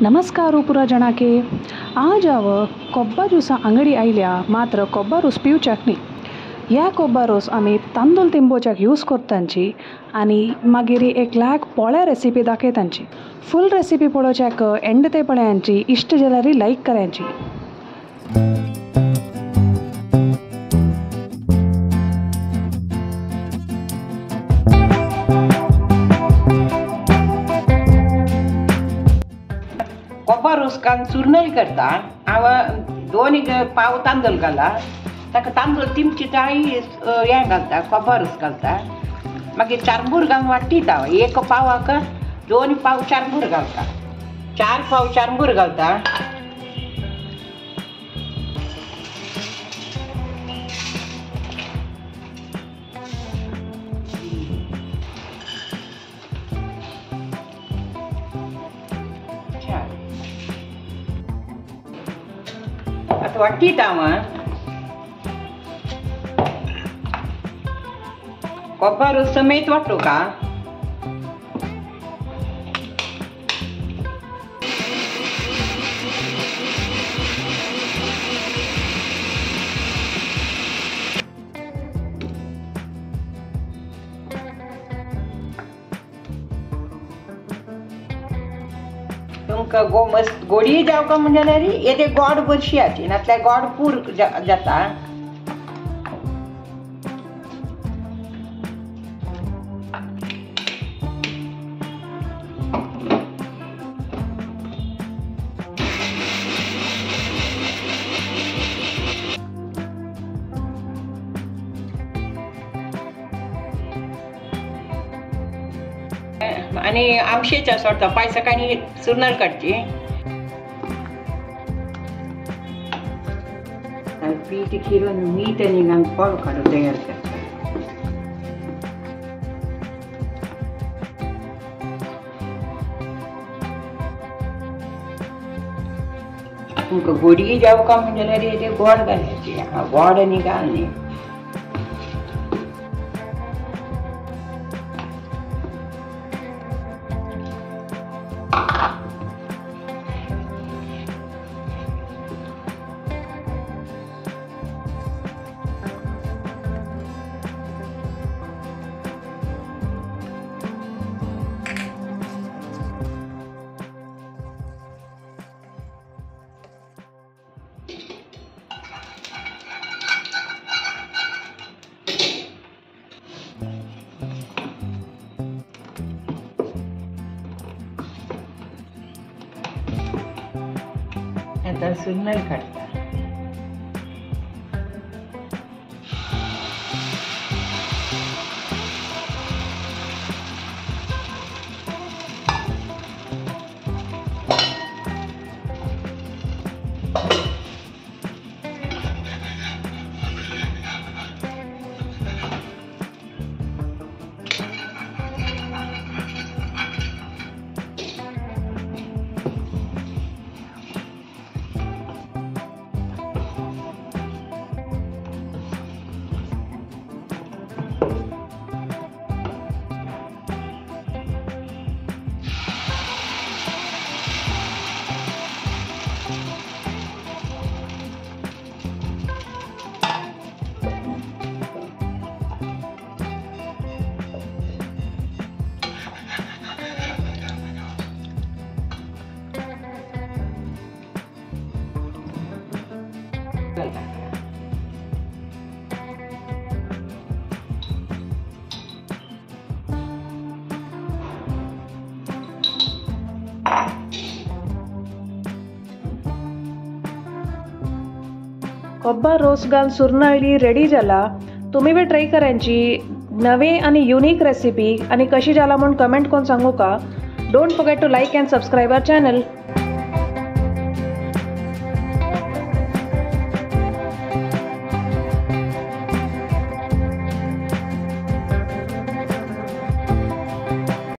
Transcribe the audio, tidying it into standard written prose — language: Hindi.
नमस्कार पुरा जणाके आज हांव कोब्बा ज्युसा अंगडी आयल्या मात्र कोब्बा रोस पिवच्याक न्ही. ह्या कोब्बा रोस आमी तांदूळ तिंबोवच्याक यूज करतांची आनी मागीर एक लाग पोळ्या रेसिपी दाखयतांची. फुल रेसिपी पळोवच्याक एंड ते पळयांची. इश्ट जाल्यार लायक करांची. कोब्बा रोस घालून चुरनळी करता. हांव 2 पाव तांदूळ घाला, ताका तांदूळ तिमची ताळी हें घालता, कोब्बा रोस घालता. मागीर चारबूर घालून वाट्टीता. 1 पावाक 2 पाव चारबूर घालता, 4 पाव चारबूर घालता. आता वाट्टीता हांव कोब्बा रोस समेत वाटू का. तुमकां मस्त गोडी जावका म्हणजे जाल्यार येदे गोड बरशीयाची, नातल्यार गोड पूर जाता. आणि आमशेच्या सोडता पायसकांनी चुरनळ काडची. पीठ किरून मीठ आनी घालून पोळ काडून तयार करता. तुमकां गोडी जावका म्हणजे जाल्यार गोड घालायची. गोड आनी घालनी. आता चुरनळ काडटा. कोब्बा रोस घालून चुरनळी रेडी जाला. तुम्ही बी ट्राय करांची. नवे आणि युनिक रेसिपी आणि कशी जाला म्हणून कमेंट करून सांगू का. Don't forget to like and subscribe our channel.